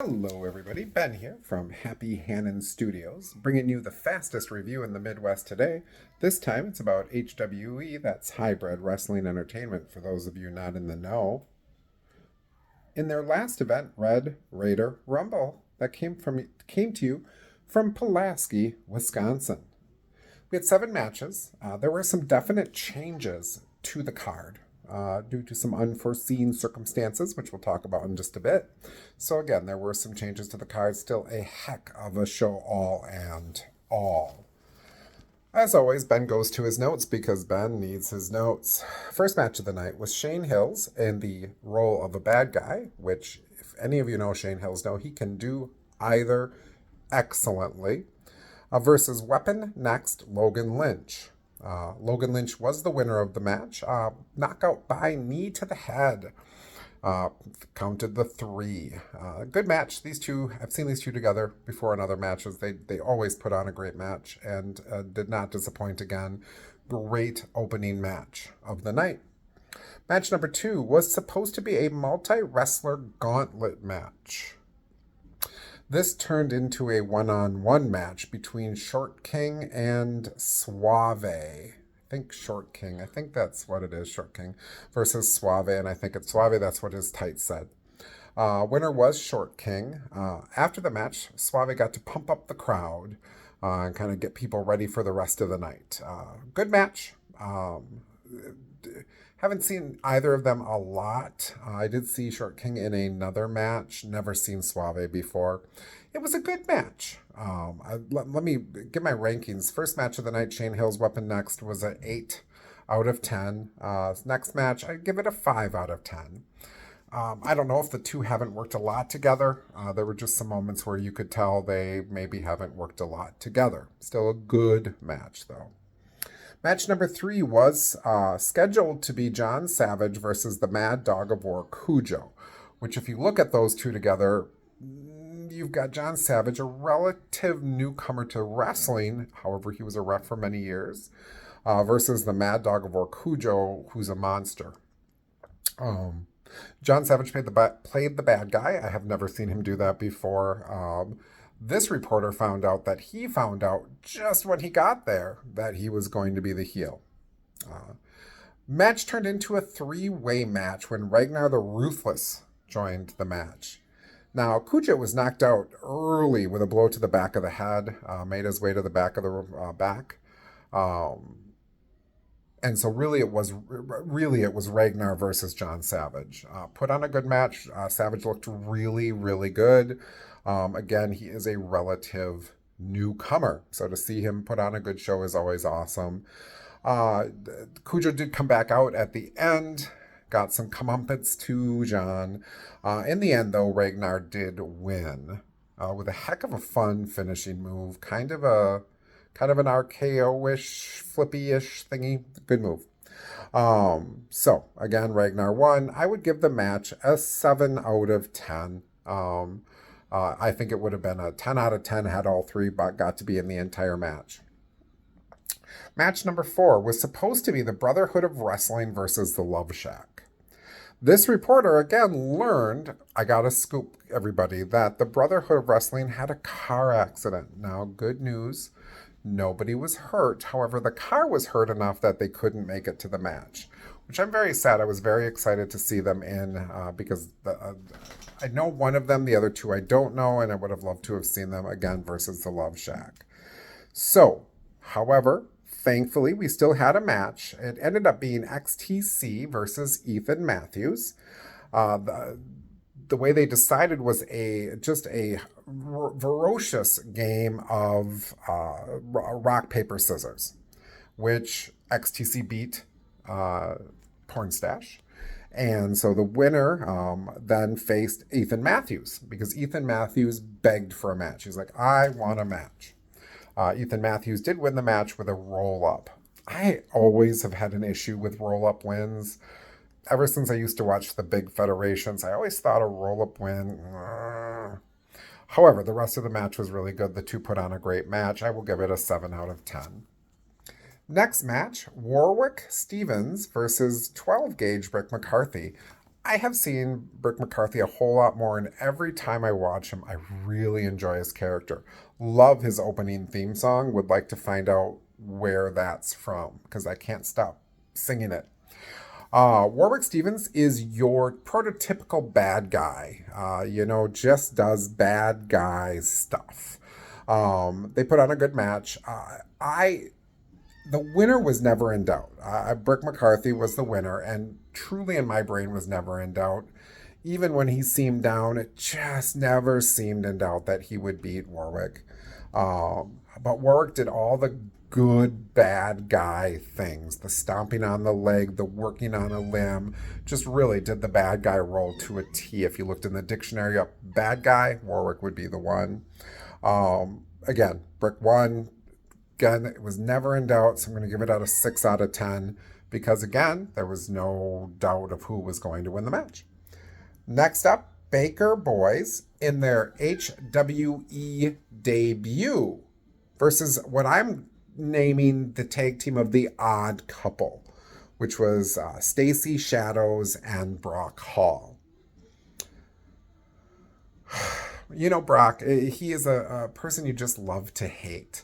Hello, everybody. Ben here from Happy Hannon Studios, bringing you the fastest review in the Midwest today. This time it's about HWE, that's Hybrid Wrestling Entertainment, for those of you not in the know. In their last event, Red Raider Rumble, that came to you from Pulaski, Wisconsin. We had 7 matches. There were some definite changes to the card due to some unforeseen circumstances, which we'll talk about in just a bit. So again, there were some changes to the card. Still a heck of a show all and all. As always, Ben goes to his notes because Ben needs his notes. First match of the night was Shane Hills in the role of a bad guy, which, if any of you know Shane Hills, know he can do either excellently, versus Weapon Next Logan Lynch. Logan Lynch was the winner of the match. Knockout by knee to the head. Counted the 3. Good match. These two, I've seen these two together before in other matches. They always put on a great match and did not disappoint again. Great opening match of the night. Match number 2 was supposed to be a multi-wrestler gauntlet match. This turned into a one-on-one match between Short King and Suave. I think Short King. I think that's what it is, Short King versus Suave, and I think it's Suave. That's what his tights said. Winner was Short King. After the match, Suave got to pump up the crowd and kind of get people ready for the rest of the night. Good match. Haven't seen either of them a lot. I did see Short King in another match. Never seen Suave before. It was a good match. Let me get my rankings. First match of the night, Shane Hills Weapon Next, was an 8 out of 10. Next match, I'd give it a 5 out of 10. I don't know if the two haven't worked a lot together. There were just some moments where you could tell they maybe haven't worked a lot together. Still a good match, though. Match number 3 was scheduled to be John Savage versus the Mad Dog of War, Cujo, which if you look at those two together, you've got John Savage, a relative newcomer to wrestling, however he was a ref for many years, versus the Mad Dog of War, Cujo, who's a monster. John Savage played the bad guy. I have never seen him do that before. This reporter found out that he found out just when he got there that he was going to be the heel. Match turned into a 3-way match when Ragnar the Ruthless joined the match. Now, Cujo was knocked out early with a blow to the back of the head, made his way to the back of the back. And so really it was Ragnar versus John Savage. Put on a good match. Savage looked really, really good. Again, he is a relative newcomer, so to see him put on a good show is always awesome. Cujo did come back out at the end, got some comeuppance to John. In the end, though, Ragnar did win with a heck of a fun finishing move, kind of an RKO-ish, flippy-ish thingy. Good move. So again, Ragnar won. I would give the match a 7 out of 10. I think it would have been a 10 out of 10 had all three got to be in the entire match. Match number 4 was supposed to be the Brotherhood of Wrestling versus the Love Shack. This reporter again learned, I got a scoop, everybody, that the Brotherhood of Wrestling had a car accident. Now, good news, nobody was hurt. However, the car was hurt enough that they couldn't make it to the match, which I'm very sad. I was very excited to see them in because I know one of them, the other two I don't know, and I would have loved to have seen them again versus the Love Shack. So, however, thankfully, we still had a match. It ended up being XTC versus Ethan Matthews. The way they decided was just a ferocious game of rock, paper, scissors, which XTC beat Pornstache. And so the winner then faced Ethan Matthews because Ethan Matthews begged for a match. He's like, I want a match. Ethan Matthews did win the match with a roll-up. I always have had an issue with roll-up wins. Ever since I used to watch the big federations, I always thought a roll-up win. However, the rest of the match was really good. The two put on a great match. I will give it a 7 out of 10. Next match, Warwick Stevens versus 12-gauge Rick McCarthy. I have seen Brick McCarthy a whole lot more, and every time I watch him, I really enjoy his character. Love his opening theme song. Would like to find out where that's from because I can't stop singing it. Warwick Stevens is your prototypical bad guy. Just does bad guy stuff. They put on a good match. The winner was never in doubt. Brick McCarthy was the winner, and truly in my brain was never in doubt. Even when he seemed down, it just never seemed in doubt that he would beat Warwick. But Warwick did all the good bad guy things, the stomping on the leg, the working on a limb, just really did the bad guy role to a T. If you looked in the dictionary up bad guy, Warwick would be the one. Again, Brick won. Again, it was never in doubt, so I'm going to give it out a 6 out of 10 because, again, there was no doubt of who was going to win the match. Next up, Baker Boys in their HWE debut versus what I'm naming the tag team of the Odd Couple, which was Stacy Shadows and Brock Hall. Brock, he is a person you just love to hate.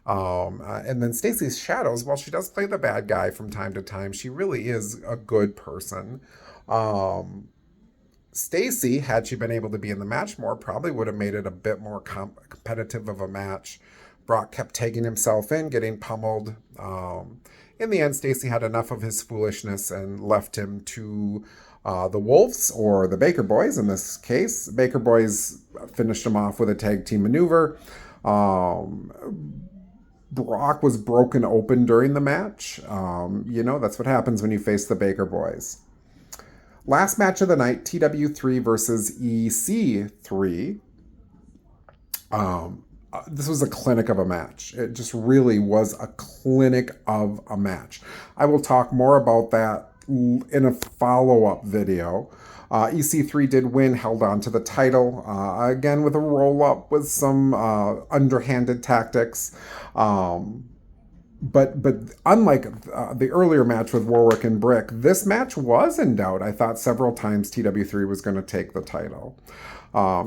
And then Stacy's Shadows, while she does play the bad guy from time to time, she really is a good person. Stacy, had she been able to be in the match more, probably would have made it a bit more competitive of a match. Brock kept tagging himself in, getting pummeled. In the end, Stacy had enough of his foolishness and left him to the Wolves, or the Baker Boys in this case. Baker Boys finished him off with a tag team maneuver. Brock was broken open during the match. That's what happens when you face the Baker Boys. Last match of the night, TW3 versus EC3. This was a clinic of a match. It just really was a clinic of a match. I will talk more about that in a follow-up video. EC3 did win, held on to the title, again with a roll-up with some underhanded tactics. But unlike the earlier match with Warwick and Brick, this match was in doubt. I thought several times TW3 was going to take the title.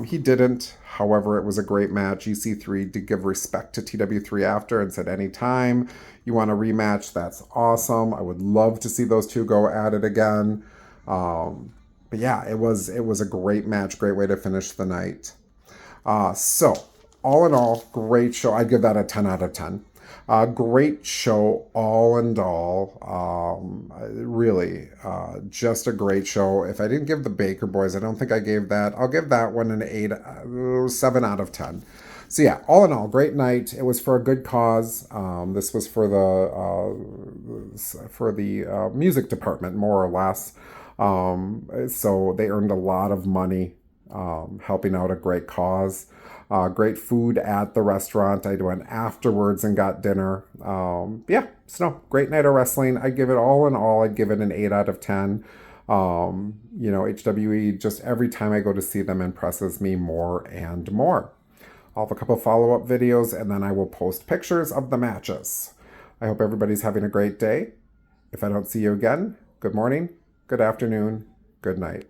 He didn't. However, it was a great match. EC3 did give respect to TW3 after and said, anytime you want a rematch, that's awesome. I would love to see those two go at it again. But yeah, it was a great match, great way to finish the night. So, all in all, great show. I'd give that a 10 out of 10. Great show, all in all. Really, just a great show. If I didn't give the Baker Boys, I don't think I gave that. I'll give that one an 7 out of 10. So yeah, all in all, great night. It was for a good cause. This was for the music department, more or less. So they earned a lot of money helping out a great cause. Great food at the restaurant. I went afterwards and got dinner. Great night of wrestling. I'd give it all in all, I'd give it an 8 out of 10. HWE, just every time I go to see them, impresses me more and more. I'll have a couple follow-up videos, and then I will post pictures of the matches. I hope everybody's having a great day. If I don't see you again, good morning, good afternoon, good night.